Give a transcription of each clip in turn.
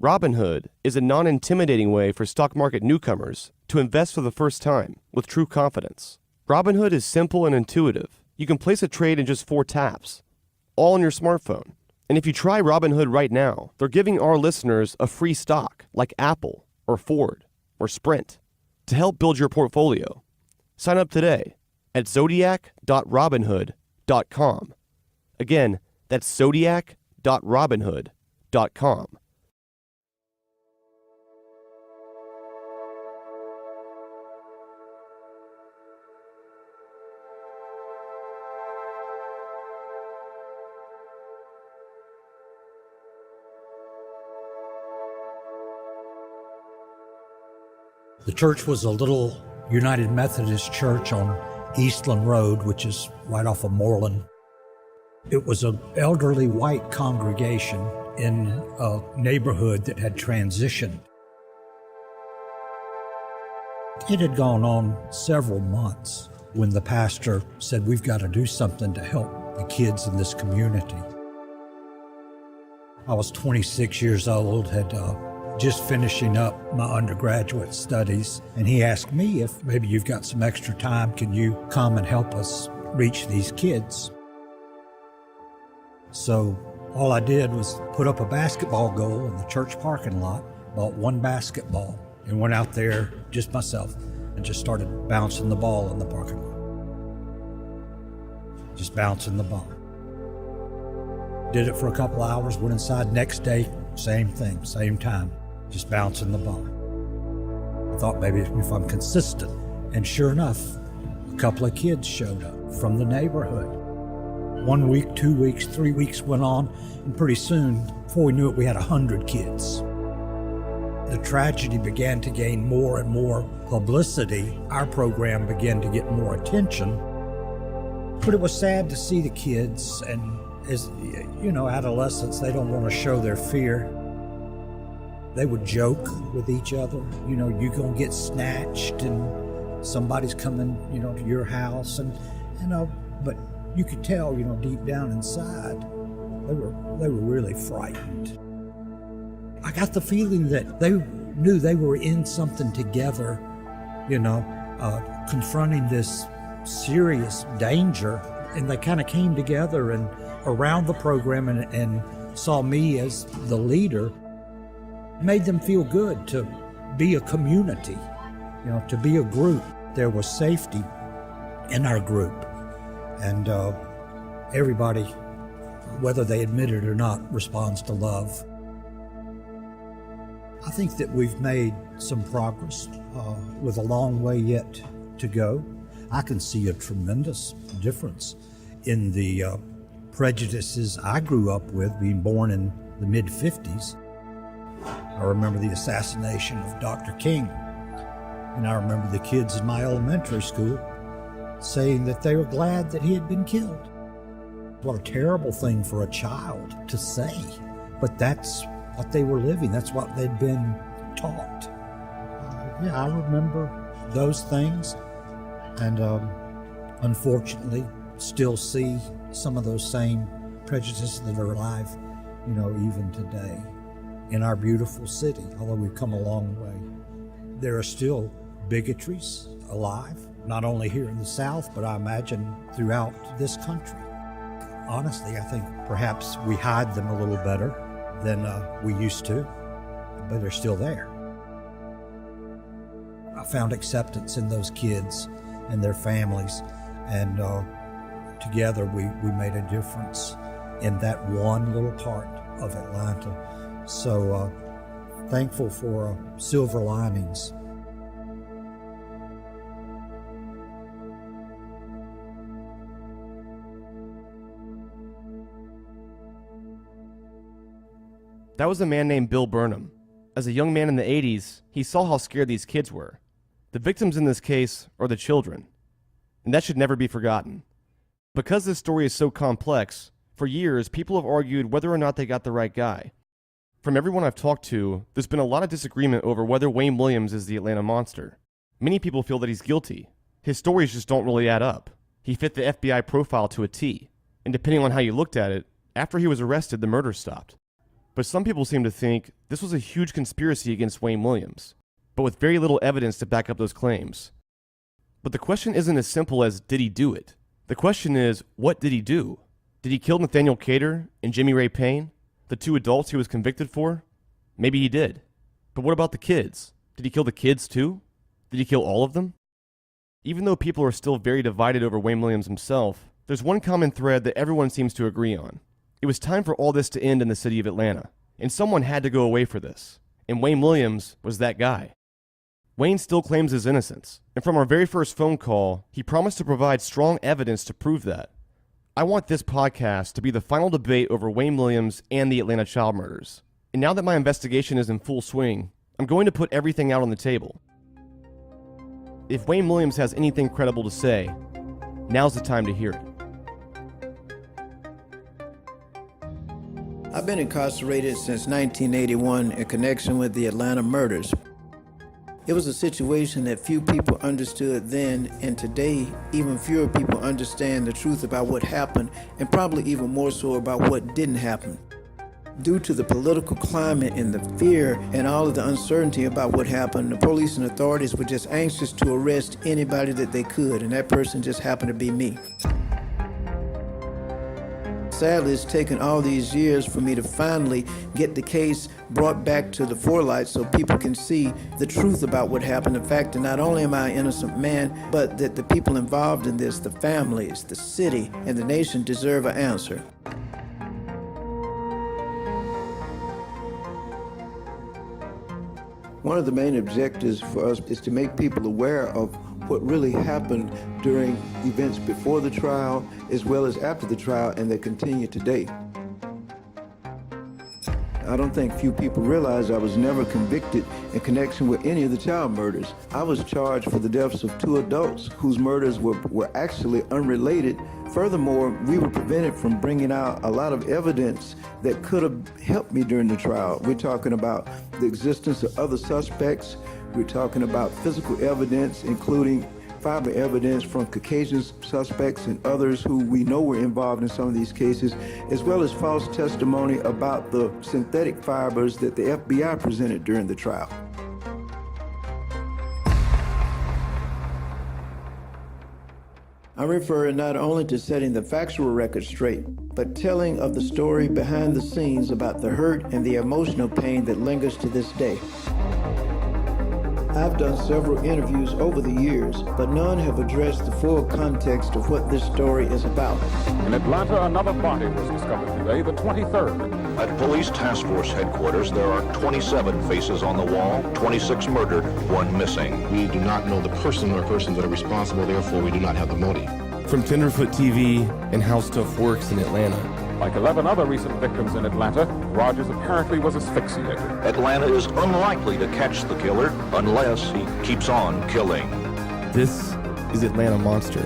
Robinhood is a non-intimidating way for stock market newcomers to invest for the first time with true confidence. Robinhood is simple and intuitive. You can place a trade in just 4 taps, all on your smartphone. And if you try Robinhood right now, they're giving our listeners a free stock like Apple or Ford or Sprint to help build your portfolio. Sign up today at zodiac.robinhood.com. Again, that's zodiac.robinhood.com. The church was a little United Methodist church on Eastland Road, which is right off of Moreland. It was an elderly white congregation in a neighborhood that had transitioned. It had gone on several months when the pastor said, "We've got to do something to help the kids in this community." I was 26 years old, had just finishing up my undergraduate studies, and he asked me if maybe you've got some extra time, can you come and help us reach these kids? So all I did was put up a basketball goal in the church parking lot, bought 1 basketball, and went out there just myself and just started bouncing the ball in the parking lot. Just bouncing the ball. Did it for a couple hours, went inside. Next day, same thing, same time. Just bouncing the ball. I thought maybe if I'm consistent. And sure enough, a couple of kids showed up from the neighborhood. 1 week, 2 weeks, 3 weeks went on, and pretty soon, before we knew it, we had 100 kids. The tragedy began to gain more and more publicity. Our program began to get more attention. But it was sad to see the kids, and as you know, adolescents, they don't want to show their fear. They would joke with each other, you're gonna get snatched and somebody's coming, to your house, and but you could tell, deep down inside, they were really frightened. I got the feeling that they knew they were in something together, confronting this serious danger, and they kind of came together and around the program and saw me as the leader. Made them feel good to be a community, to be a group. There was safety in our group, and everybody, whether they admit it or not, responds to love. I think that we've made some progress with a long way yet to go. I can see a tremendous difference in the prejudices I grew up with, being born in the mid-50s. I remember the assassination of Dr. King, and I remember the kids in my elementary school saying that they were glad that he had been killed. What a terrible thing for a child to say, but that's what they were living. That's what they'd been taught. I remember those things, and unfortunately still see some of those same prejudices that are alive, even today. In our beautiful city, although we've come a long way, there are still bigotries alive, not only here in the South, but I imagine throughout this country. Honestly, I think perhaps we hide them a little better than we used to, but they're still there. I found acceptance in those kids and their families, and together we made a difference in that one little part of Atlanta. So thankful for silver linings. That was a man named Bill Burnham. As a young man in the 80s, he saw how scared these kids were. The victims in this case are the children, and that should never be forgotten. Because this story is so complex, for years people have argued whether or not they got the right guy. From everyone I've talked to, there's been a lot of disagreement over whether Wayne Williams is the Atlanta monster. Many people feel that he's guilty. His stories just don't really add up. He fit the FBI profile to a T, and depending on how you looked at it, after he was arrested, the murder stopped. But some people seem to think this was a huge conspiracy against Wayne Williams, but with very little evidence to back up those claims. But the question isn't as simple as did he do it? The question is, what did he do? Did he kill Nathaniel Cater and Jimmy Ray Payne, the two adults he was convicted for? Maybe he did. But what about the kids? Did he kill the kids too? Did he kill all of them? Even though people are still very divided over Wayne Williams himself, there's one common thread that everyone seems to agree on. It was time for all this to end in the city of Atlanta, and someone had to go away for this, and Wayne Williams was that guy. Wayne still claims his innocence, and from our very first phone call, he promised to provide strong evidence to prove that. I want this podcast to be the final debate over Wayne Williams and the Atlanta child murders. And now that my investigation is in full swing, I'm going to put everything out on the table. If Wayne Williams has anything credible to say, now's the time to hear it. I've been incarcerated since 1981 in connection with the Atlanta murders. It was a situation that few people understood then, and today, even fewer people understand the truth about what happened, and probably even more so about what didn't happen. Due to the political climate and the fear and all of the uncertainty about what happened, the police and authorities were just anxious to arrest anybody that they could, and that person just happened to be me. Sadly, it's taken all these years for me to finally get the case brought back to the forelight so people can see the truth about what happened. The fact that not only am I an innocent man, but that the people involved in this, the families, the city, and the nation deserve an answer. One of the main objectives for us is to make people aware of what really happened during events before the trial as well as after the trial, and that continue today. I don't think few people realize I was never convicted in connection with any of the child murders. I was charged for the deaths of two adults whose murders were actually unrelated. Furthermore, we were prevented from bringing out a lot of evidence that could have helped me during the trial. We're talking about the existence of other suspects. We're talking about physical evidence, including fiber evidence from Caucasian suspects and others who we know were involved in some of these cases, as well as false testimony about the synthetic fibers that the FBI presented during the trial. I'm referring not only to setting the factual record straight, but telling of the story behind the scenes about the hurt and the emotional pain that lingers to this day. I've done several interviews over the years, but none have addressed the full context of what this story is about. In Atlanta, another body was discovered today, the 23rd. At Police Task Force headquarters, there are 27 faces on the wall, 26 murdered, 1 missing. We do not know the person or persons that are responsible, therefore we do not have the motive. From Tenderfoot TV and How Stuff Works in Atlanta. Like 11 other recent victims in Atlanta, Rogers apparently was asphyxiated. Atlanta is unlikely to catch the killer unless he keeps on killing. This is Atlanta Monster.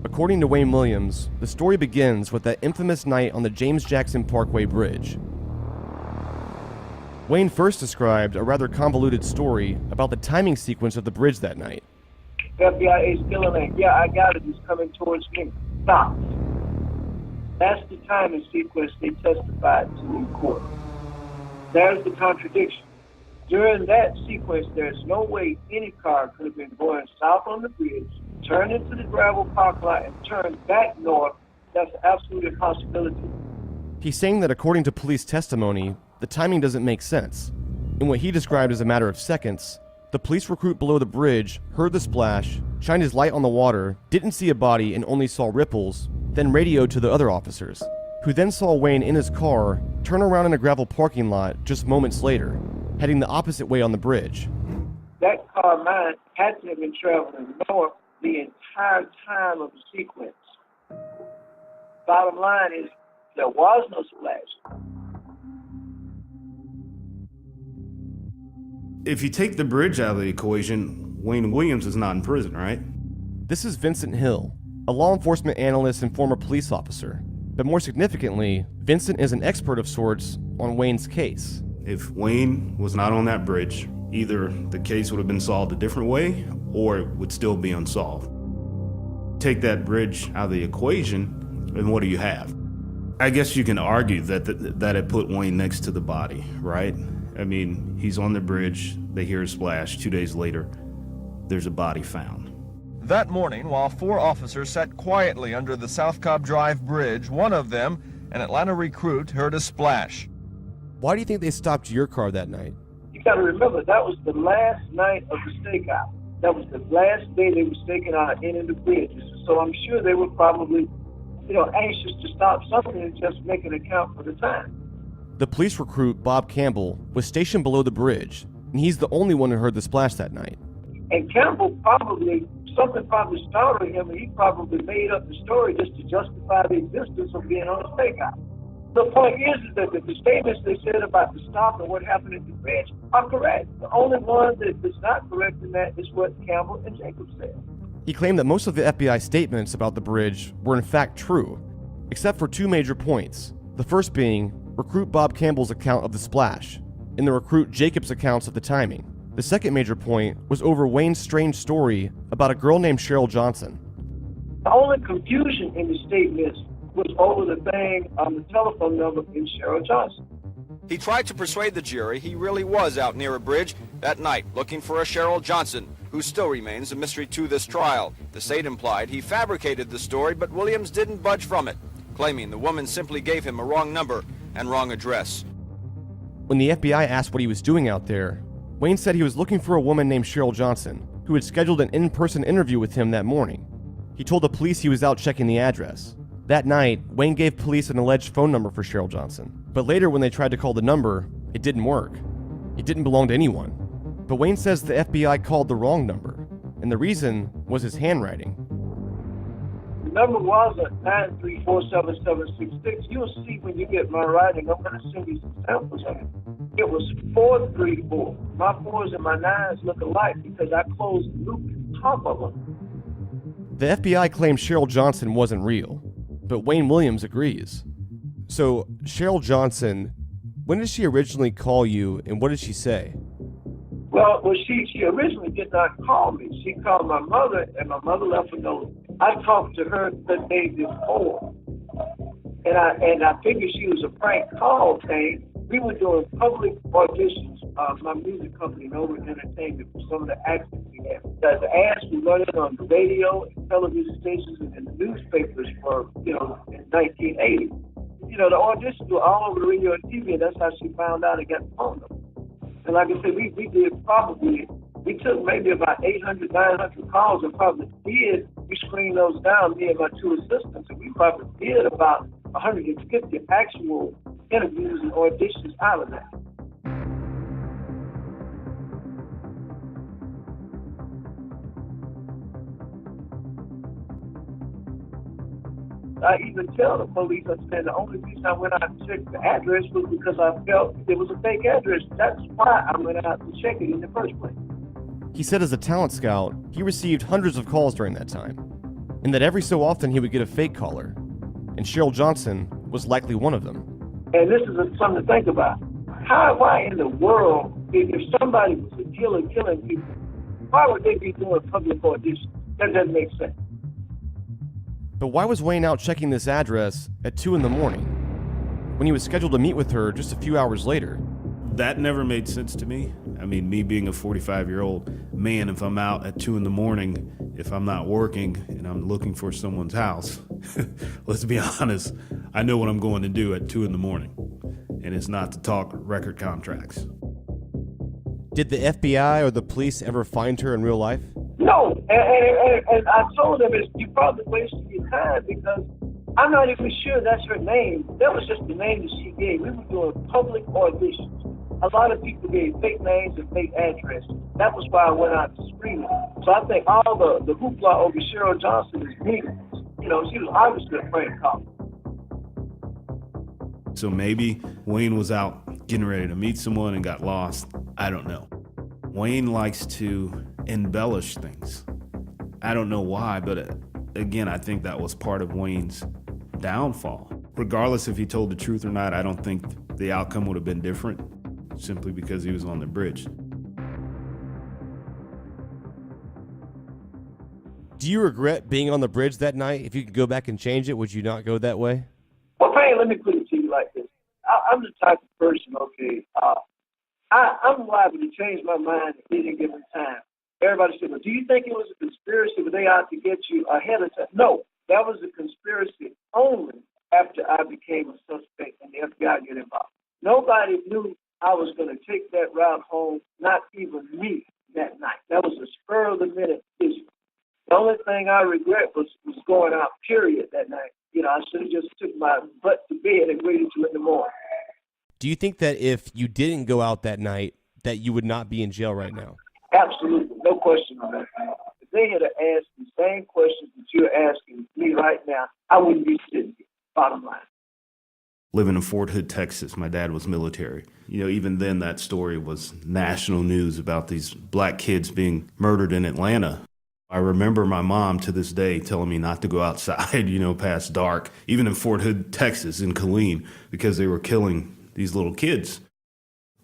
According to Wayne Williams, the story begins with that infamous night on the James Jackson Parkway Bridge. Wayne first described a rather convoluted story about the timing sequence of the bridge that night. FBI is still in lane. Yeah, I got it. He's coming towards me. Stop. That's the timing sequence they testified to in court. There's the contradiction. During that sequence, there's no way any car could have been going south on the bridge, turned into the gravel parking lot, and turned back north. That's absolutely a possibility. He's saying that according to police testimony, the timing doesn't make sense. In what he described as a matter of seconds, the police recruit below the bridge heard the splash, shined his light on the water, didn't see a body and only saw ripples, then radioed to the other officers, who then saw Wayne in his car turn around in a gravel parking lot just moments later, heading the opposite way on the bridge. That car mine had to have been traveling north the entire time of the sequence. Bottom line is, there was no splash. If you take the bridge out of the equation, Wayne Williams is not in prison, right? This is Vincent Hill, a law enforcement analyst and former police officer. But more significantly, Vincent is an expert of sorts on Wayne's case. If Wayne was not on that bridge, either the case would have been solved a different way, or it would still be unsolved. Take that bridge out of the equation, and what do you have? I guess you can argue that it put Wayne next to the body, right? I mean, he's on the bridge, they hear a splash, 2 days later, there's a body found. That morning, while 4 officers sat quietly under the South Cobb Drive bridge, one of them, an Atlanta recruit, heard a splash. Why do you think they stopped your car that night? You got to remember, that was the last night of the stakeout. That was the last day they were staking out in the bridge. So I'm sure they were probably, anxious to stop something and just make an account for the time. The police recruit, Bob Campbell, was stationed below the bridge, and he's the only one who heard the splash that night. And Campbell something probably startled him, and he probably made up the story just to justify the existence of being on a stakeout. The point is that the statements they said about the stop and what happened at the bridge are correct. The only one that is not correct in that is what Campbell and Jacob said. He claimed that most of the FBI statements about the bridge were in fact true, except for 2 major points. The first being recruit Bob Campbell's account of the splash, and the recruit Jacob's accounts of the timing. The second major point was over Wayne's strange story about a girl named Cheryl Johnson. The only confusion in the statements was over the thing on the telephone number in Cheryl Johnson. He tried to persuade the jury he really was out near a bridge that night looking for a Cheryl Johnson, who still remains a mystery to this trial. The state implied he fabricated the story, but Williams didn't budge from it, claiming the woman simply gave him a wrong number and wrong address. When the FBI asked what he was doing out there, Wayne said he was looking for a woman named Cheryl Johnson, who had scheduled an in-person interview with him that morning. He told the police he was out checking the address. That night, Wayne gave police an alleged phone number for Cheryl Johnson. But later, when they tried to call the number, it didn't work. It didn't belong to anyone. But Wayne says the FBI called the wrong number, and the reason was his handwriting. The number was at 9347766. You'll see when you get my writing. I'm going to send you some samples of it. It was 434. My 4s and my 9s look alike because I closed the loop at the top of them. The FBI claimed Cheryl Johnson wasn't real, but Wayne Williams agrees. So, Cheryl Johnson, when did she originally call you, and what did she say? Well, she originally did not call me. She called my mother, and my mother left a note. I talked to her the day before, and I figured she was a prank call thing. We were doing public auditions, my music company, Nova Entertainment, for some of the acts we had. The ads were running on the radio, and television stations, and in the newspapers for, in 1980. The auditions were all over the radio and TV, and that's how she found out and got the phone number. And like I said, we took maybe about 800, 900 calls and we screened those down, me and my 2 assistants, and we probably did about 150 actual interviews and auditions out of that. I even tell the police, I said the only reason I went out to check the address was because I felt it was a fake address. That's why I went out to check it in the first place. He said as a talent scout, he received hundreds of calls during that time, and that every so often he would get a fake caller, and Cheryl Johnson was likely one of them. And this is something to think about. Why in the world, if somebody was a killer killing people, why would they be doing public auditions? That doesn't make sense. But why was Wayne out checking this address at 2 in the morning, when he was scheduled to meet with her just a few hours later? That never made sense to me. I mean, me being a 45-year-old man, if I'm out at 2 in the morning, if I'm not working and I'm looking for someone's house, let's be honest, I know what I'm going to do at 2 in the morning, and it's not to talk record contracts. Did the FBI or the police ever find her in real life? No, and I told them, you probably wasted your time because I'm not even sure that's her name. That was just the name that she gave. We were doing public auditions. A lot of people gave fake names and fake addresses. That was why I went out to screen it. So I think all the hoopla over Cheryl Johnson is meaningless. She was obviously a prank call. So maybe Wayne was out getting ready to meet someone and got lost. I don't know. Wayne likes to embellish things. I don't know why, but again, I think that was part of Wayne's downfall. Regardless if he told the truth or not, I don't think the outcome would have been different, simply because he was on the bridge. Do you regret being on the bridge that night? If you could go back and change it, would you not go that way? Well, Payne, let me put it to you like this. I'm the type of person, okay, I'm liable to change my mind at any given time. Everybody said, well, do you think it was a conspiracy? Were they out to get you ahead of time? No, that was a conspiracy only after I became a suspect and the FBI got involved. Nobody knew I was going to take that route home, not even me that night. That was a spur-of-the-minute decision. The only thing I regret was going out, period, that night. I should have just took my butt to bed and waited till in the morning. Do you think that if you didn't go out that night, that you would not be in jail right now? Absolutely, no question on that. If they had asked the same questions that you're asking me right now, I wouldn't be sitting here, bottom line. Living in Fort Hood, Texas, my dad was military. Even then that story was national news about these black kids being murdered in Atlanta. I remember my mom to this day telling me not to go outside, past dark, even in Fort Hood, Texas, in Killeen, because they were killing these little kids.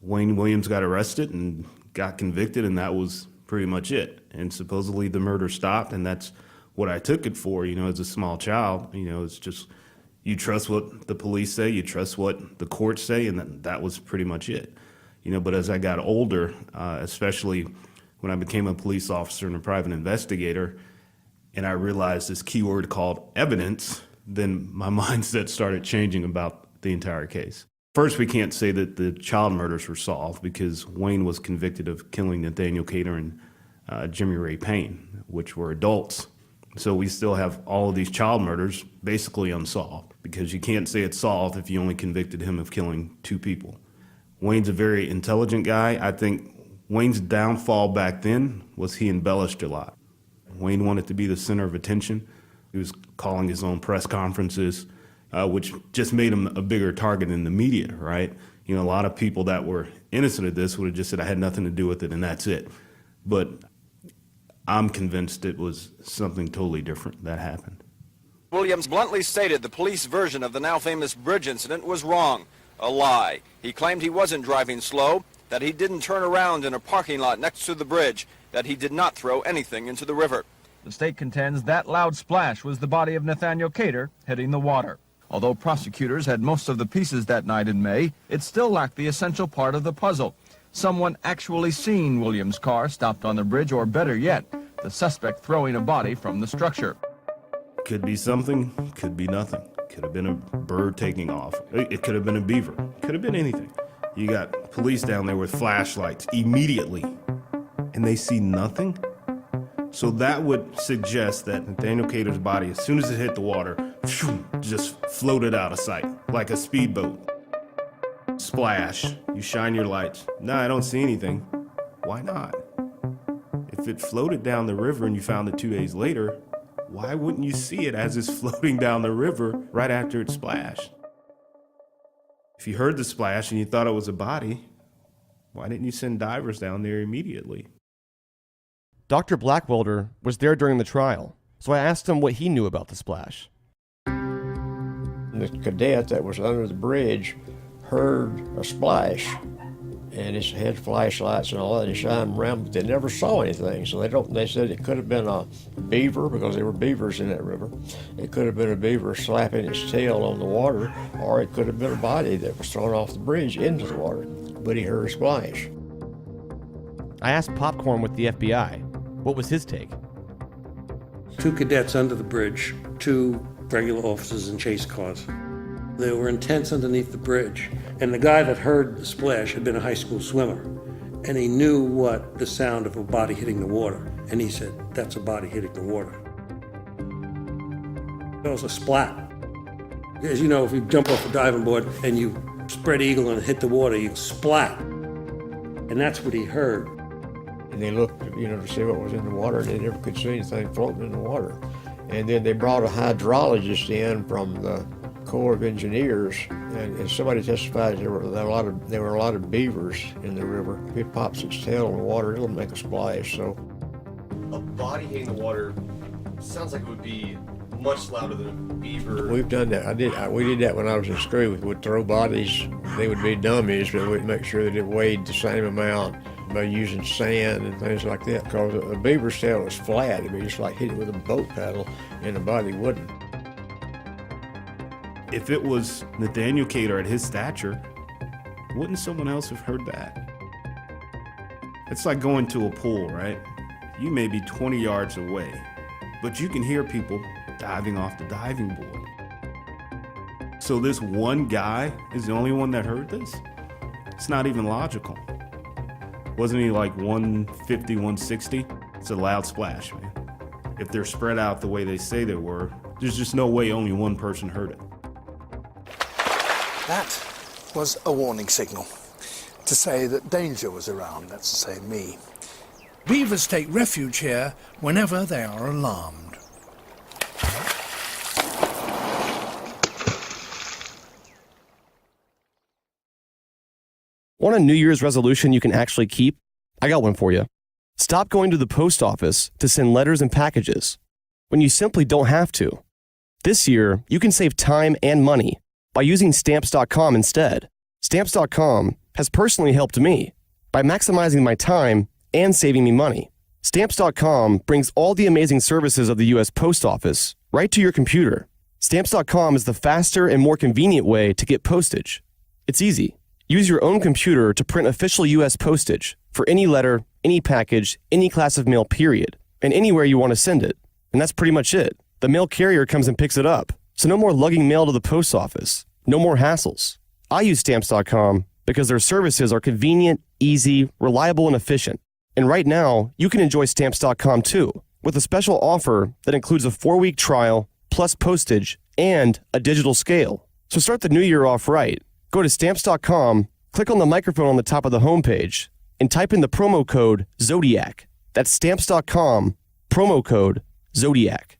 Wayne Williams got arrested and got convicted, and that was pretty much it. And supposedly the murder stopped, and that's what I took it for, as a small child. It's just, you trust what the police say, you trust what the courts say, and that was pretty much it. But as I got older, especially when I became a police officer and a private investigator, and I realized this keyword called evidence, then my mindset started changing about the entire case. First, we can't say that the child murders were solved because Wayne was convicted of killing Nathaniel Cater and Jimmy Ray Payne, which were adults. So we still have all of these child murders basically unsolved because you can't say it's solved if you only convicted him of killing 2 people. Wayne's a very intelligent guy. I think Wayne's downfall back then was he embellished a lot. Wayne wanted to be the center of attention. He was calling his own press conferences, which just made him a bigger target in the media, right? A lot of people that were innocent of this would have just said, I had nothing to do with it, and that's it. But I'm convinced it was something totally different that happened. Williams bluntly stated the police version of the now famous bridge incident was wrong, a lie. He claimed he wasn't driving slow, that he didn't turn around in a parking lot next to the bridge, that he did not throw anything into the river. The state contends that loud splash was the body of Nathaniel Cater hitting the water. Although prosecutors had most of the pieces that night in May, it still lacked the essential part of the puzzle. Someone actually seen Williams' car stopped on the bridge, or better yet, the suspect throwing a body from the structure. Could be something, could be nothing. Could have been a bird taking off. It could have been a beaver. Could have been anything. You got police down there with flashlights immediately, and they see nothing? So that would suggest that Nathaniel Cater's body, as soon as it hit the water, just floated out of sight, like a speedboat. Splash. You shine your lights. No, I don't see anything. Why not? If it floated down the river and you found it 2 days later, why wouldn't you see it as it's floating down the river right after it splashed? If you heard the splash and you thought it was a body, why didn't you send divers down there immediately? Dr. Blackwelder was there during the trial, so I asked him what he knew about the splash. The cadet that was under the bridge heard a splash, and it had flashlights and all that. They shined them around, but they never saw anything. So they said it could have been a beaver, because there were beavers in that river. It could have been a beaver slapping its tail on the water, or it could have been a body that was thrown off the bridge into the water. But he heard a splash. I asked Popcorn with the FBI. What was his take? 2 cadets under the bridge, 2 regular officers in chase cars. They were intense underneath the bridge, and the guy that heard the splash had been a high school swimmer, and he knew what the sound of a body hitting the water, and he said, that's a body hitting the water. It was a splat. As you know, if you jump off a diving board and you spread eagle and hit the water, you splat. And that's what he heard. And they looked, to see what was in the water, and they never could see anything floating in the water. And then they brought a hydrologist in from the Corps of Engineers, and somebody testified there were a lot of beavers in the river. If it pops its tail in the water, it'll make a splash. So a body hitting the water sounds like it would be much louder than a beaver. We've done that. We did that when I was in school. We would throw bodies. They would be dummies, but we'd make sure that it weighed the same amount by using sand and things like that, because a beaver's tail is flat. It'd be just like hitting it with a boat paddle, and the body wouldn't. If it was Nathaniel Cater at his stature, wouldn't someone else have heard that? It's like going to a pool, right? You may be 20 yards away, but you can hear people diving off the diving board. So this one guy is the only one that heard this? It's not even logical. Wasn't he like 150, 160? It's a loud splash, man. If they're spread out the way they say they were, there's just no way only one person heard it. That was a warning signal to say that danger was around, that's to say me. Beavers take refuge here whenever they are alarmed. Want a New Year's resolution you can actually keep? I got one for you. Stop going to the post office to send letters and packages when you simply don't have to. This year, you can save time and money by using Stamps.com instead. Stamps.com has personally helped me by maximizing my time and saving me money. Stamps.com brings all the amazing services of the U.S. Post Office right to your computer. Stamps.com is the faster and more convenient way to get postage. It's easy. Use your own computer to print official U.S. postage for any letter, any package, any class of mail, period, and anywhere you want to send it. And that's pretty much it. The mail carrier comes and picks it up. So no more lugging mail to the post office. No more hassles. I use Stamps.com because their services are convenient, easy, reliable, and efficient. And right now, you can enjoy Stamps.com too, with a special offer that includes a 4-week trial, plus postage, and a digital scale. So start the new year off right. Go to Stamps.com, click on the microphone on the top of the homepage, and type in the promo code Zodiac. That's Stamps.com, promo code Zodiac.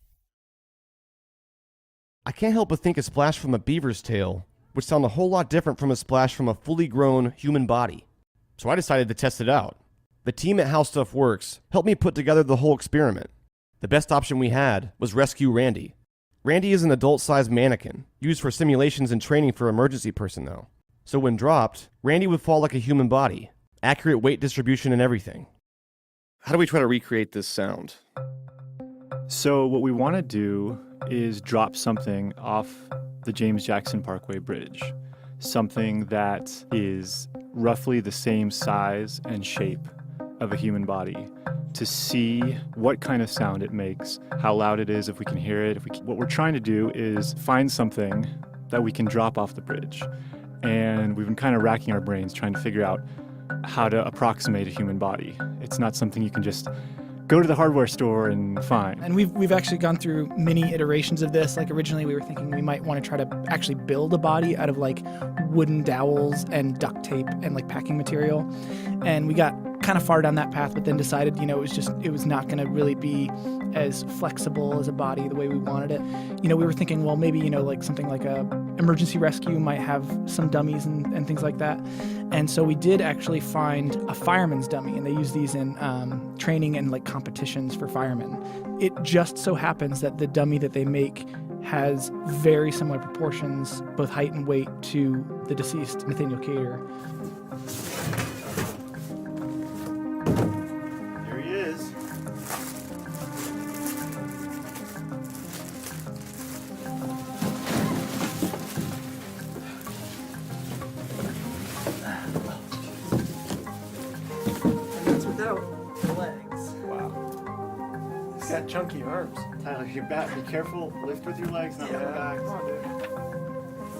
I can't help but think a splash from a beaver's tail would sound a whole lot different from a splash from a fully grown human body. So I decided to test it out. The team at How Stuff Works helped me put together the whole experiment. The best option we had was Rescue Randy. Randy is an adult-sized mannequin used for simulations and training for emergency personnel. So when dropped, Randy would fall like a human body, accurate weight distribution and everything. How do we try to recreate this sound? So what we want to do is drop something off the James Jackson Parkway Bridge, something that is roughly the same size and shape of a human body, to see what kind of sound it makes, how loud it is, if we can hear it. What we're trying to do is find something that we can drop off the bridge. And we've been kind of racking our brains trying to figure out how to approximate a human body. It's not something you can just go to the hardware store and find. And we've actually gone through many iterations of this. Like originally we were thinking we might want to try to actually build a body out of like wooden dowels and duct tape and like packing material. And we got kind of far down that path, but then decided, it was not going to really be as flexible as a body the way we wanted it. We were thinking, well, maybe, like something like a emergency rescue might have some dummies and things like that. And so we did actually find a fireman's dummy, and they use these in training and like competitions for firemen. It just so happens that the dummy that they make has very similar proportions, both height and weight, to the deceased Nathaniel Cater. Here he is. That's without the legs. Wow. He's got chunky arms. Tyler, you're back. Be careful. Lift with your legs, not with your back. Come on, dude.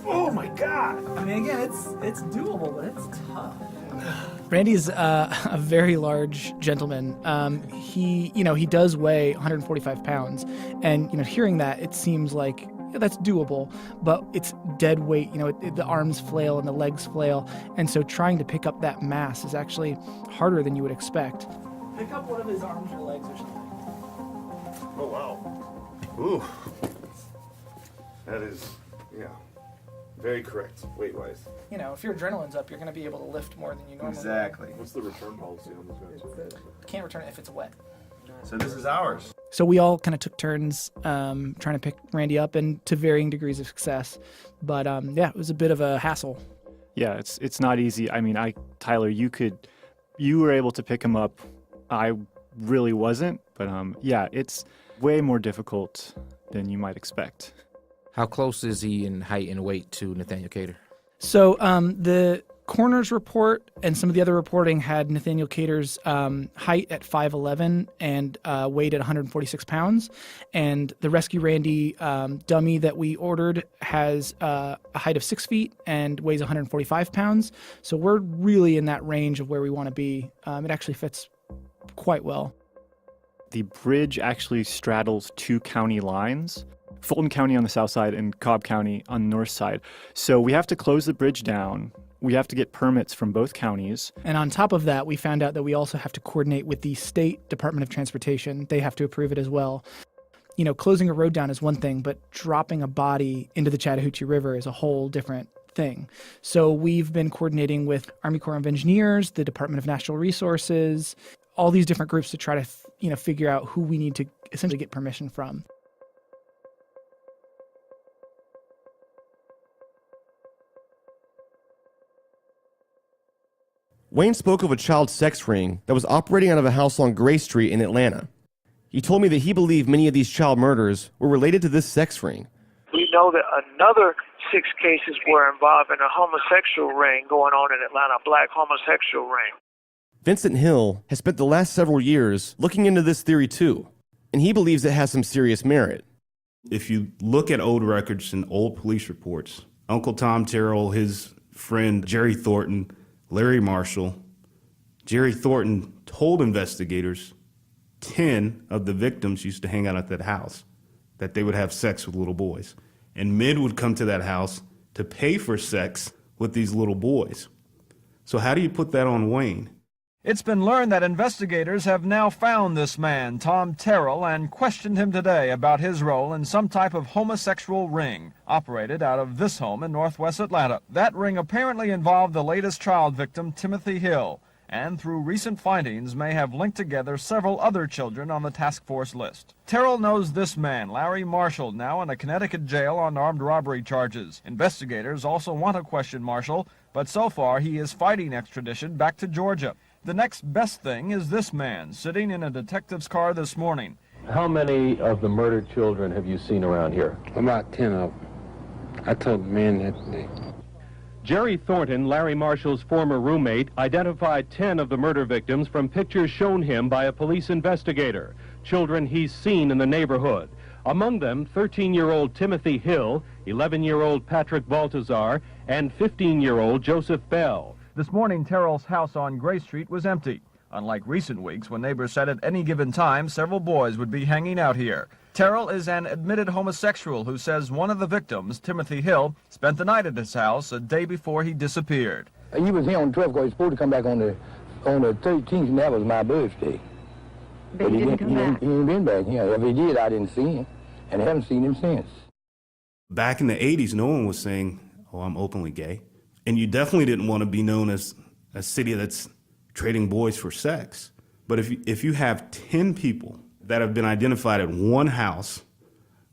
Oh my God! I mean, again, it's doable, but it's tough. Randy is a very large gentleman. He does weigh 145 pounds, and hearing that, it seems like that's doable, but it's dead weight. The arms flail and the legs flail, and so trying to pick up that mass is actually harder than you would expect. Pick up one of his arms or legs or something. Oh wow! Ooh, that is very correct weight-wise. If your adrenaline's up, you're going to be able to lift more than you normally would. Exactly. What's the return policy on those guys? Can't return it if it's wet. So this is ours. So we all kind of took turns trying to pick Randy up, and to varying degrees of success. But it was a bit of a hassle. Yeah, it's not easy. I mean, Tyler, you could You were able to pick him up. I really wasn't, but yeah, it's way more difficult than you might expect. How close is he in height and weight to Nathaniel Cater? So the coroner's report and some of the other reporting had Nathaniel Cater's height at 5'11" and weight at 146 pounds. And the Rescue Randy dummy that we ordered has a height of 6 feet and weighs 145 pounds. So we're really in that range of where we want to be. It actually fits quite well. The bridge actually straddles two county lines, Fulton County on the south side and Cobb County on the north side. So we have to close the bridge down. We have to get permits from both counties. And on top of that, we found out that we also have to coordinate with the State Department of Transportation. They have to approve it as well. You know, closing a road down is one thing, but dropping a body into the Chattahoochee River is a whole different thing. So we've been coordinating with Army Corps of Engineers, the Department of Natural Resources, all these different groups to try to, figure out who we need to essentially get permission from. Wayne spoke of a child sex ring that was operating out of a house on Gray Street in Atlanta. He told me that he believed many of these child murders were related to this sex ring. We know that another 6 cases were involved in a homosexual ring going on in Atlanta, a black homosexual ring. Vincent Hill has spent the last several years looking into this theory too, and he believes it has some serious merit. If you look at old records and old police reports, Uncle Tom Terrell, his friend Jerry Thornton, Larry Marshall, Jerry Thornton told investigators 10 of the victims used to hang out at that house, that they would have sex with little boys. And men would come to that house to pay for sex with these little boys. So how do you put that on Wayne? It's been learned that investigators have now found this man, Tom Terrell, and questioned him today about his role in some type of homosexual ring operated out of this home in northwest Atlanta. That ring apparently involved the latest child victim, Timothy Hill, and through recent findings may have linked together several other children on the task force list. Terrell knows this man, Larry Marshall, now in a Connecticut jail on armed robbery charges. Investigators also want to question Marshall, but so far he is fighting extradition back to Georgia. The next best thing is this man sitting in a detective's car this morning. How many of the murdered children have you seen around here? About 10 of them. I told the man that day. Jerry Thornton, Larry Marshall's former roommate, identified 10 of the murder victims from pictures shown him by a police investigator, children he's seen in the neighborhood. Among them, 13-year-old Timothy Hill, 11-year-old Patrick Baltazar, and 15-year-old Joseph Bell. This morning, Terrell's house on Gray Street was empty, unlike recent weeks when neighbors said at any given time several boys would be hanging out here. Terrell is an admitted homosexual who says one of the victims, Timothy Hill, spent the night at his house a day before he disappeared. He was here on the 12th because he was supposed to come back on the 13th, and that was my birthday. But he didn't come back. He ain't been back here. If he did, I didn't see him, and I haven't seen him since. Back in the 80s, no one was saying, oh, I'm openly gay. And you definitely didn't want to be known as a city that's trading boys for sex. But if you have 10 people that have been identified at one house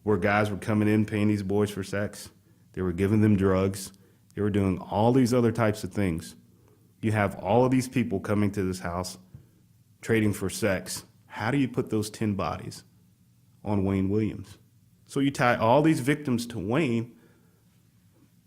where guys were coming in paying these boys for sex, they were giving them drugs, they were doing all these other types of things. You have all of these people coming to this house trading for sex. How do you put those 10 bodies on Wayne Williams? So you tie all these victims to Wayne,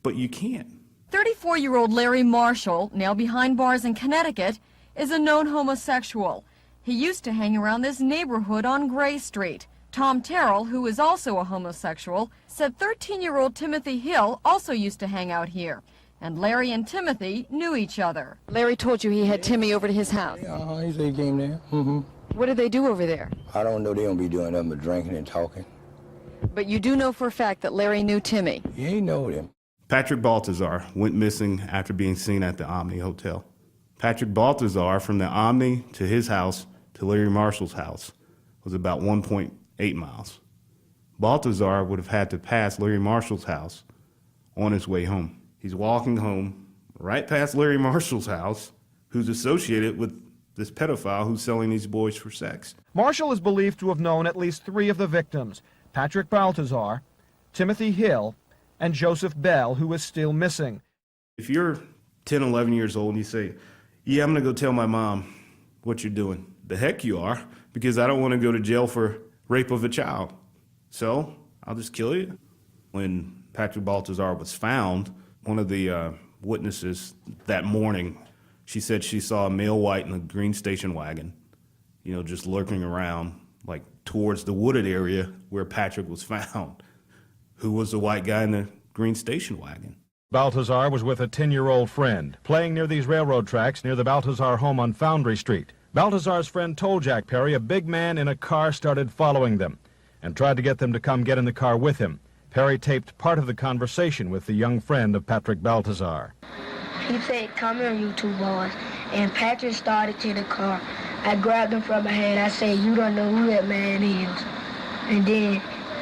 but you can't. 34-year-old Larry Marshall, now behind bars in Connecticut, is a known homosexual. He used to hang around this neighborhood on Gray Street. Tom Terrell, who is also a homosexual, said 13-year-old Timothy Hill also used to hang out here. And Larry and Timothy knew each other. Larry told you he had Timmy over to his house. He said he came there. Mm-hmm. What do they do over there? I don't know. They don't be doing nothing but drinking and talking. But you do know for a fact that Larry knew Timmy. Yeah, he know him. Patrick Baltazar went missing after being seen at the Omni Hotel. Patrick Baltazar, from the Omni to his house to Larry Marshall's house, was about 1.8 miles. Baltazar would have had to pass Larry Marshall's house on his way home. He's walking home right past Larry Marshall's house, who's associated with this pedophile who's selling these boys for sex. Marshall is believed to have known at least 3 of the victims, Patrick Baltazar, Timothy Hill, and Joseph Bell, who is still missing. If you're 10, 11 years old and you say, Yeah, I'm gonna go tell my mom what you're doing. The heck you are, because I don't want to go to jail for rape of a child. So I'll just kill you. When Patrick Baltazar was found, one of the witnesses that morning, she said she saw a male white in a green station wagon, just lurking around, like towards the wooded area where Patrick was found. Who was the white guy in the green station wagon? Baltazar was with a 10-year-old friend, playing near these railroad tracks near the Baltazar home on Foundry Street. Baltazar's friend told Jack Perry a big man in a car started following them and tried to get them to come get in the car with him. Perry taped part of the conversation with the young friend of Patrick Baltazar. He said, "Come here, you two boys." And Patrick started to the car. I grabbed him from my hand. I said, "You don't know who that man is." And then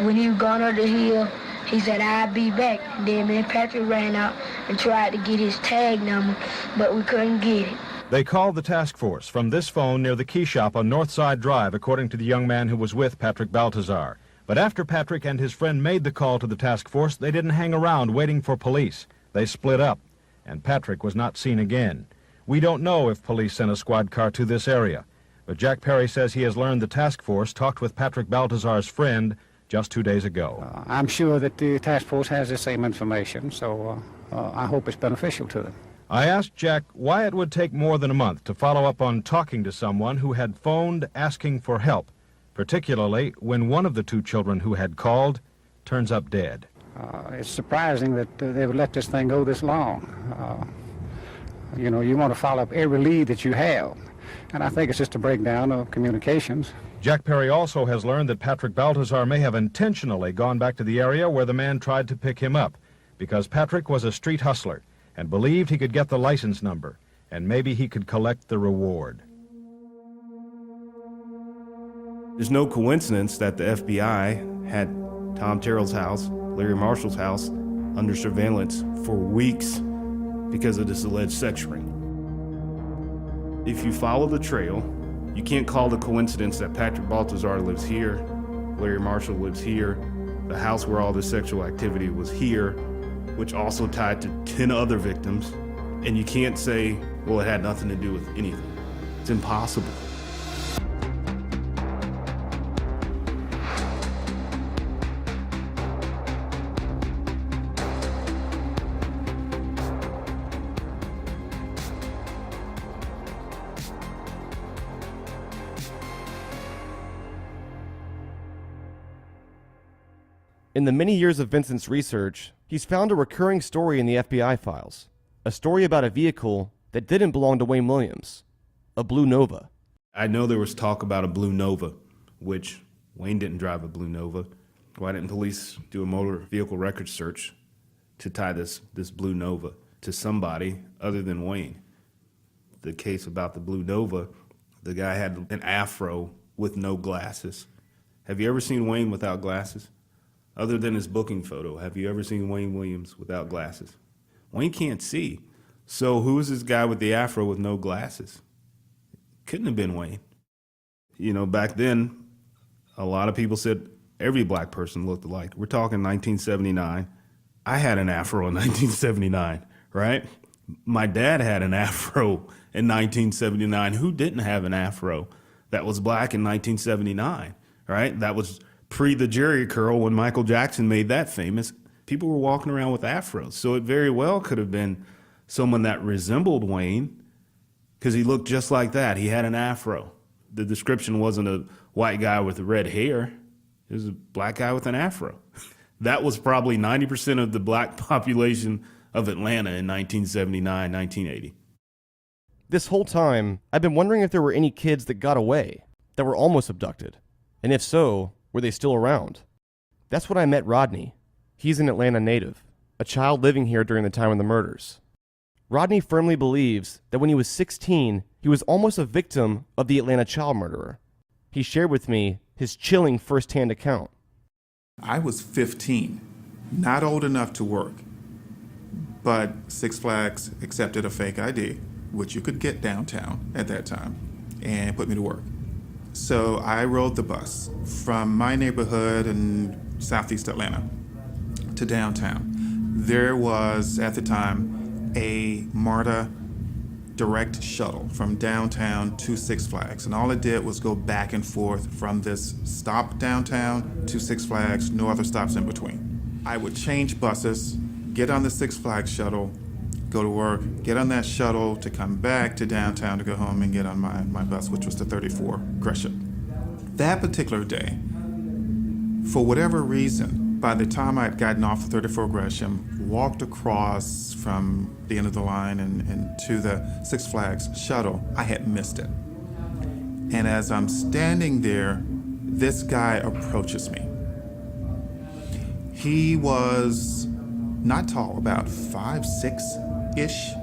when he was gone up the hill, he said, "I'll be back." And then me and Patrick ran out and tried to get his tag number, but we couldn't get it. They called the task force from this phone near the key shop on Northside Drive, according to the young man who was with Patrick Baltazar. But after Patrick and his friend made the call to the task force, they didn't hang around waiting for police. They split up, and Patrick was not seen again. We don't know if police sent a squad car to this area, but Jack Perry says he has learned the task force talked with Patrick Baltazar's friend just 2 days ago. I'm sure that the task force has the same information, so I hope it's beneficial to them. I asked Jack why it would take more than a month to follow up on talking to someone who had phoned asking for help, particularly when one of the two children who had called turns up dead. It's surprising that they would let this thing go this long. You want to follow up every lead that you have, and I think it's just a breakdown of communications. Jack Perry also has learned that Patrick Baltazar may have intentionally gone back to the area where the man tried to pick him up, because Patrick was a street hustler and believed he could get the license number, and maybe he could collect the reward. There's no coincidence that the FBI had Tom Terrell's house, Larry Marshall's house, under surveillance for weeks because of this alleged sex ring. If you follow the trail, you can't call it a coincidence that Patrick Baltazar lives here, Larry Marshall lives here, the house where all this sexual activity was here, which also tied to 10 other victims, and you can't say, well, it had nothing to do with anything. It's impossible. In the many years of Vincent's research, he's found a recurring story in the FBI files. A story about a vehicle that didn't belong to Wayne Williams. A Blue Nova. I know there was talk about a Blue Nova, which Wayne didn't drive a Blue Nova. Why didn't police do a motor vehicle record search to tie this Blue Nova to somebody other than Wayne? The case about the Blue Nova, the guy had an afro with no glasses. Have you ever seen Wayne without glasses? Other than his booking photo, have you ever seen Wayne Williams without glasses? Wayne can't see. So who is this guy with the afro with no glasses? Couldn't have been Wayne. Back then, a lot of people said every black person looked alike. We're talking 1979. I had an afro in 1979, right? My dad had an afro in 1979. Who didn't have an afro that was black in 1979, right? That was pre the Jerry curl when Michael Jackson made that famous. People were walking around with afros. So it very well could have been someone that resembled Wayne because he looked just like that. He had an afro. The description wasn't a white guy with red hair. It was a black guy with an afro. That was probably 90% of the black population of Atlanta in 1979, 1980. This whole time, I've been wondering if there were any kids that got away, that were almost abducted. And if so, were they still around? That's when I met Rodney. He's an Atlanta native, a child living here during the time of the murders. Rodney firmly believes that when he was 16, he was almost a victim of the Atlanta child murderer. He shared with me his chilling first-hand account. I was 15, not old enough to work, but Six Flags accepted a fake ID, which you could get downtown at that time, and put me to work. So I rode the bus from my neighborhood in Southeast Atlanta to downtown. There was, at the time, a MARTA direct shuttle from downtown to Six Flags. And all it did was go back and forth from this stop downtown to Six Flags, no other stops in between. I would change buses, get on the Six Flags shuttle, go to work, get on that shuttle to come back to downtown to go home and get on my bus, which was the 34 Gresham. That particular day, for whatever reason, by the time I'd gotten off the 34 Gresham, walked across from the end of the line and to the Six Flags shuttle, I had missed it. And as I'm standing there, this guy approaches me. He was not tall, about 5'6"-ish.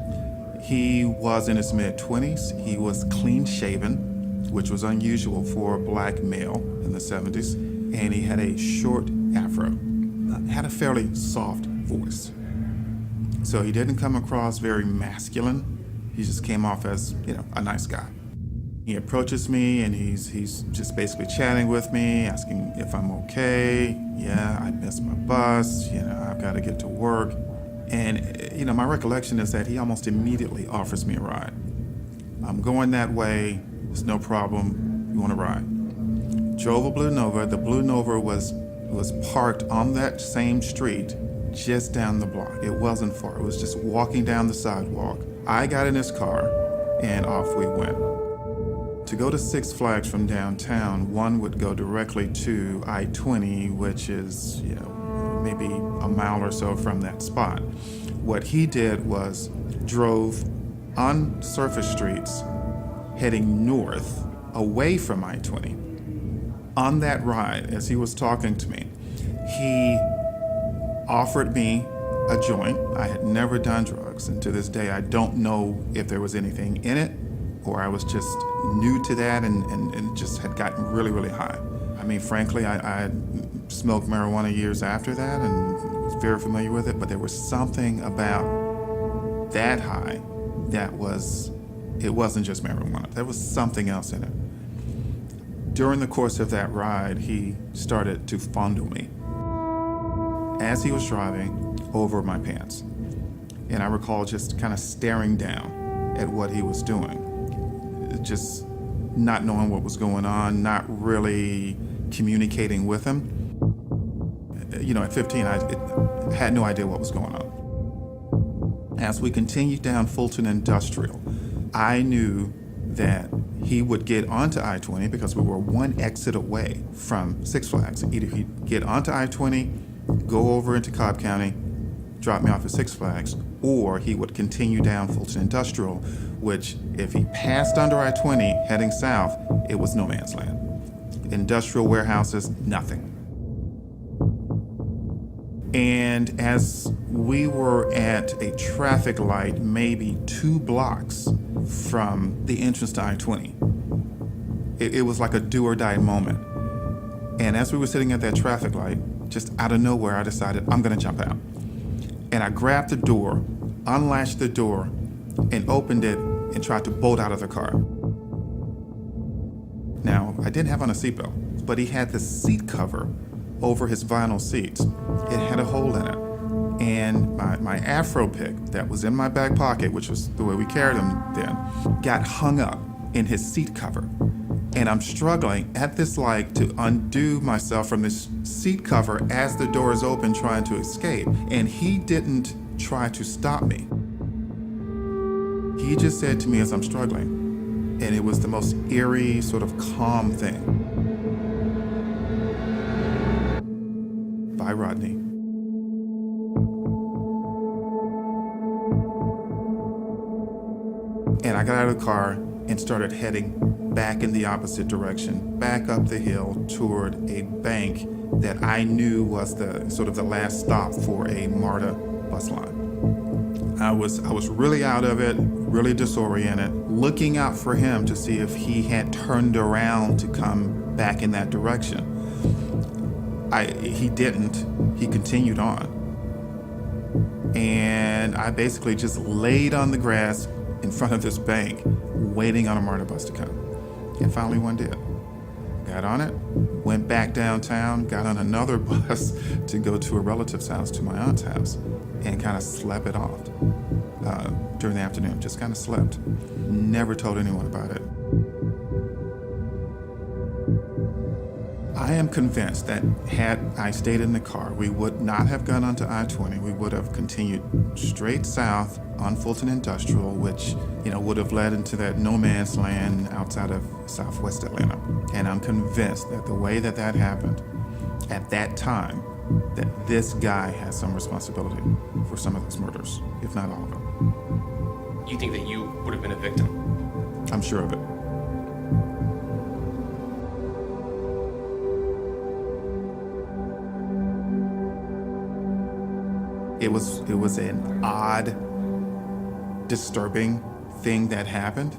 He was in his mid-20s. He was clean shaven, which was unusual for a black male in the 70s. And he had a short afro, had a fairly soft voice. So he didn't come across very masculine. He just came off as, a nice guy. He approaches me and he's just basically chatting with me, asking if I'm okay. Yeah, I missed my bus, I've got to get to work. And, my recollection is that he almost immediately offers me a ride. I'm going that way, there's no problem, you want to ride? Drove a Blue Nova. The Blue Nova was parked on that same street just down the block. It wasn't far, it was just walking down the sidewalk. I got in his car and off we went. To go to Six Flags from downtown, one would go directly to I-20, which is, maybe a mile or so from that spot. What he did was drove on surface streets heading north away from I-20. On that ride, as he was talking to me, he offered me a joint. I had never done drugs, and to this day I don't know if there was anything in it or I was just new to that and just had gotten really, really high. I mean, frankly, I smoked marijuana years after that and was very familiar with it, but there was something about that high that it wasn't just marijuana. There was something else in it. During the course of that ride, he started to fondle me as he was driving over my pants. And I recall just kind of staring down at what he was doing, just not knowing what was going on, not really communicating with him. At 15, I had no idea what was going on. As we continued down Fulton Industrial, I knew that he would get onto I-20 because we were one exit away from Six Flags. Either he'd get onto I-20, go over into Cobb County, drop me off at Six Flags, or he would continue down Fulton Industrial, which if he passed under I-20 heading south, it was no man's land. Industrial warehouses, nothing. And as we were at a traffic light maybe 2 blocks from the entrance to I-20, it was like a do or die moment. And as we were sitting at that traffic light, just out of nowhere, I decided I'm gonna jump out. And I grabbed the door, unlatched the door, and opened it and tried to bolt out of the car. Now, I didn't have on a seatbelt, but he had the seat cover over his vinyl seats. It had a hole in it. And my Afro pick that was in my back pocket, which was the way we carried them then, got hung up in his seat cover. And I'm struggling at this light to undo myself from this seat cover as the door is open trying to escape. And he didn't try to stop me. He just said to me as I'm struggling, and it was the most eerie, sort of calm thing. Bye, Rodney. And I got out of the car and started heading back in the opposite direction, back up the hill toward a bank that I knew was the sort of the last stop for a MARTA bus line. I was really out of it, really disoriented, looking out for him to see if he had turned around to come back in that direction. He didn't. He continued on. And I basically just laid on the grass in front of this bank, waiting on a MARTA bus to come. And finally one did. Got on it, went back downtown, got on another bus to go to a relative's house, to my aunt's house, and kind of slept it off. during the afternoon. Just kind of slept. Never told anyone about it. I am convinced that had I stayed in the car, we would not have gone onto I-20. We would have continued straight south on Fulton Industrial, which, would have led into that no man's land outside of southwest Atlanta. And I'm convinced that the way that happened at that time, that this guy has some responsibility for some of those murders, if not all of them. You think that you would have been a victim? I'm sure of it. It was an odd, disturbing thing that happened,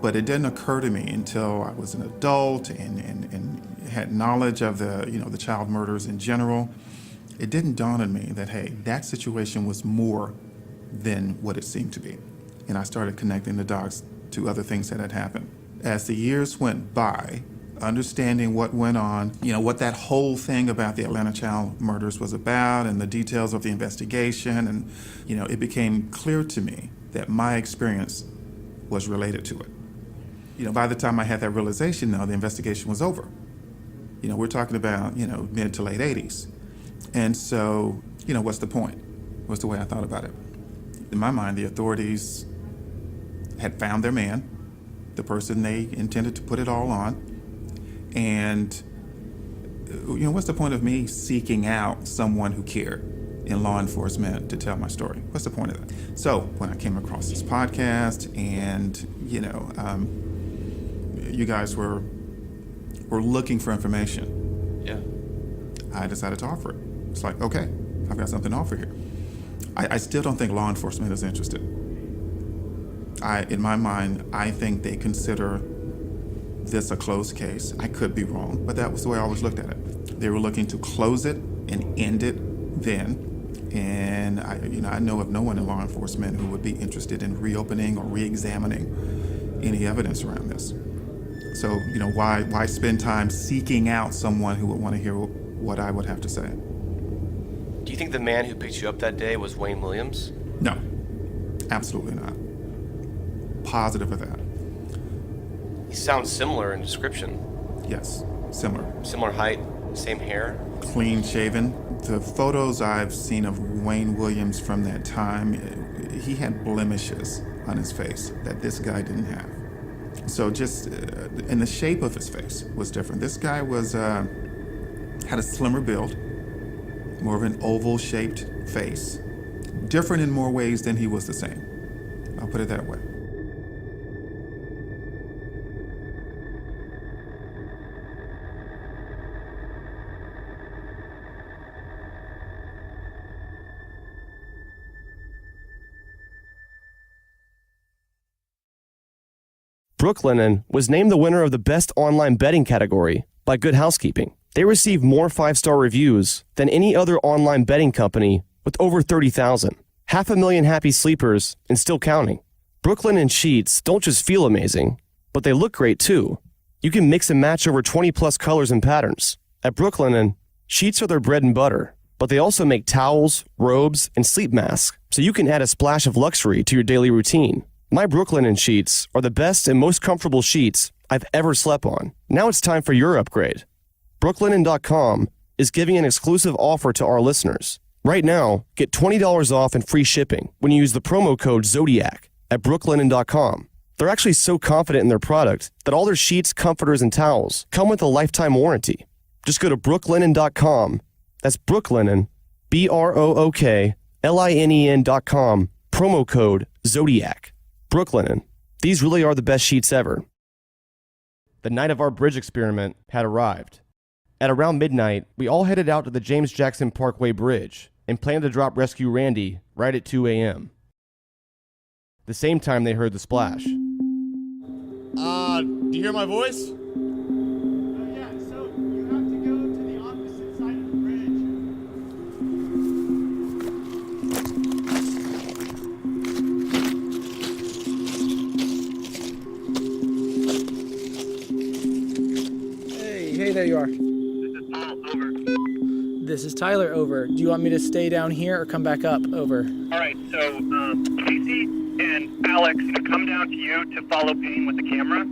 but it didn't occur to me until I was an adult and had knowledge of the child murders in general. It didn't dawn on me that, hey, that situation was more than what it seemed to be. And I started connecting the dots to other things that had happened. As the years went by, understanding what went on, what that whole thing about the Atlanta child murders was about and the details of the investigation, and, it became clear to me that my experience was related to it. By the time I had that realization, though, the investigation was over. We're talking about, mid to late 80s. And so, what's the point? Was the way I thought about it. In my mind, the authorities had found their man, the person they intended to put it all on. And, what's the point of me seeking out someone who cared in law enforcement to tell my story? What's the point of that? So when I came across this podcast and, you guys were looking for information. Yeah. I decided to offer it. It's like, okay, I've got something to offer here. I still don't think law enforcement is interested. In my mind, I think they consider this a closed case. I could be wrong, but that was the way I always looked at it. They were looking to close it and end it then. And I know of no one in law enforcement who would be interested in reopening or re-examining any evidence around this. So, why spend time seeking out someone who would want to hear what I would have to say? Do you think the man who picked you up that day was Wayne Williams? No, absolutely not. Positive of that. He sounds similar in description. Yes, similar. Similar height, same hair. Clean shaven. The photos I've seen of Wayne Williams from that time, he had blemishes on his face that this guy didn't have. So just, and the shape of his face was different. This guy had a slimmer build, more of an oval-shaped face. Different in more ways than he was the same. I'll put it that way. Brooklinen was named the winner of the Best Online Betting category by Good Housekeeping. They received more 5-star reviews than any other online betting company with over 30,000. 500,000 happy sleepers and still counting. Brooklinen sheets don't just feel amazing, but they look great too. You can mix and match over 20 plus colors and patterns. At Brooklinen, sheets are their bread and butter, but they also make towels, robes, and sleep masks, so you can add a splash of luxury to your daily routine. My Brooklinen sheets are the best and most comfortable sheets I've ever slept on. Now it's time for your upgrade. Brooklinen.com is giving an exclusive offer to our listeners. Right now, get $20 off and free shipping when you use the promo code Zodiac at Brooklinen.com. They're actually so confident in their product that all their sheets, comforters, and towels come with a lifetime warranty. Just go to Brooklinen.com. That's Brooklinen, BROOKLINEN.com, promo code Zodiac. Brooklinen. These really are the best sheets ever. The night of our bridge experiment had arrived. At around midnight, we all headed out to the James Jackson Parkway Bridge and planned to drop Rescue Randy right at 2 a.m. The same time they heard the splash. Do you hear my voice? Yeah, so you have to go to the opposite side of the bridge. Hey, there you are. This is Paul, over. This is Tyler, over. Do you want me to stay down here or come back up? Over. All right, so Casey and Alex come down to you to follow Payne with the camera.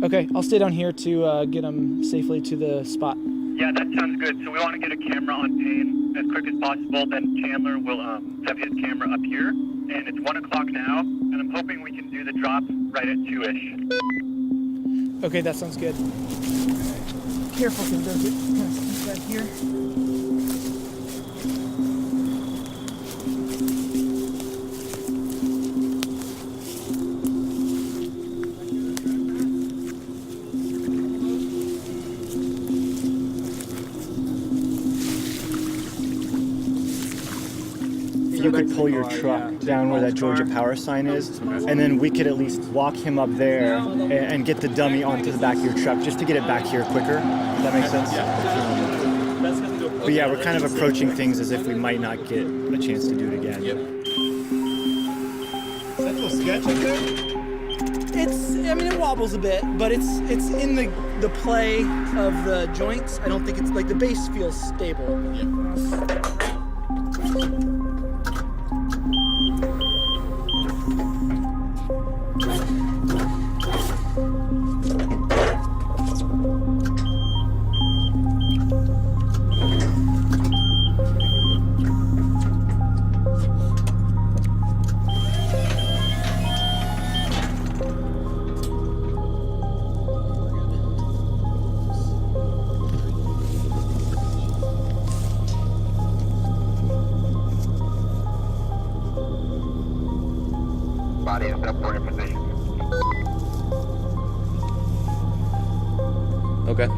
Okay, I'll stay down here to get him safely to the spot. Yeah, that sounds good. So we want to get a camera on Payne as quick as possible. Then Chandler will have his camera up here. And it's 1 o'clock now, and I'm hoping we can do the drop right at 2-ish. Okay, that sounds good. Careful, because don't get kind of steep back here. You could pull your truck down where that Georgia Power sign is, and then we could at least walk him up there and get the dummy onto the back of your truck just to get it back here quicker. Does that make sense? But yeah, we're kind of approaching things as if we might not get a chance to do it again. Is that little sketch up there? I mean, it wobbles a bit, but it's in the play of the joints. I don't think it's like the base feels stable. Body is up for position. Okay.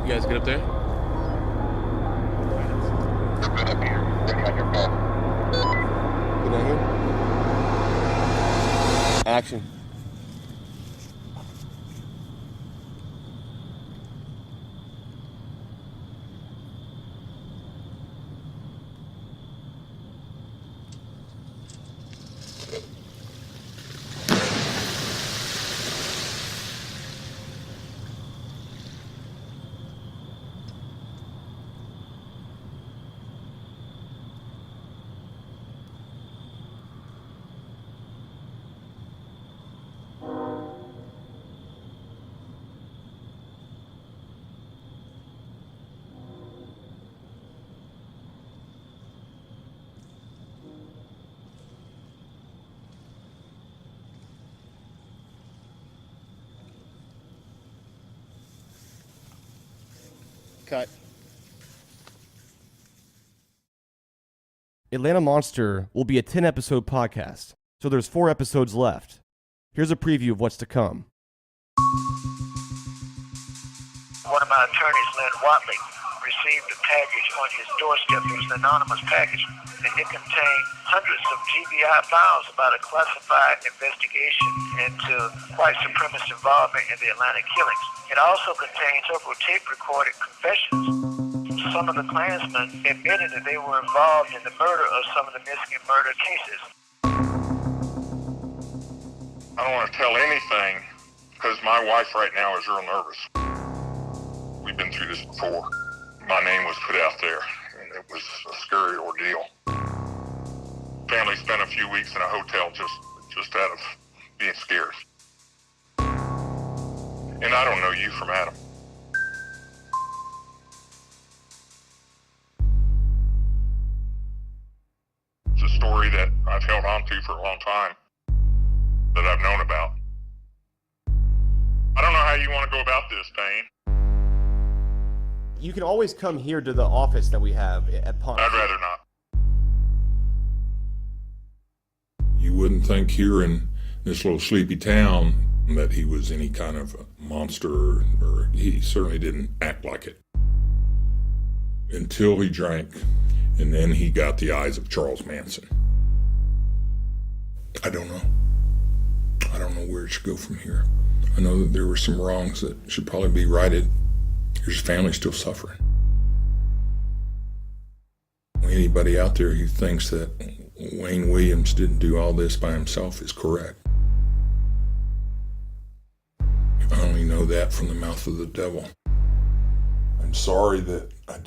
You guys get up there? Good up here. Ready on your call. Get down here. Action. Cut. Atlanta Monster will be a 10-episode podcast, so there's 4 episodes left. Here's a preview of what's to come. One of my attorneys, Lynn Watley, received a package on his doorstep. It was an anonymous package, and it contained hundreds of GBI files about a classified investigation into white supremacist involvement in the Atlanta killings. It also contained several tape-recorded confessions. Some of the Klansmen admitted that they were involved in the murder of some of the Michigan murder cases. I don't want to tell anything because my wife right now is real nervous. We've been through this before. My name was put out there, and it was a scary ordeal. Family spent a few weeks in a hotel just out of being scared. And I don't know you from Adam. It's a story that I've held on to for a long time, that I've known about. I don't know how you want to go about this, Payne. You can always come here to the office that we have at Ponzi. I'd rather not. You wouldn't think here in this little sleepy town that he was any kind of a monster, or he certainly didn't act like it. Until he drank, and then he got the eyes of Charles Manson. I don't know. I don't know where it should go from here. I know that there were some wrongs that should probably be righted. His family's still suffering. Anybody out there who thinks that Wayne Williams didn't do all this by himself is correct. of that from the mouth of the devil. I'm sorry that I did.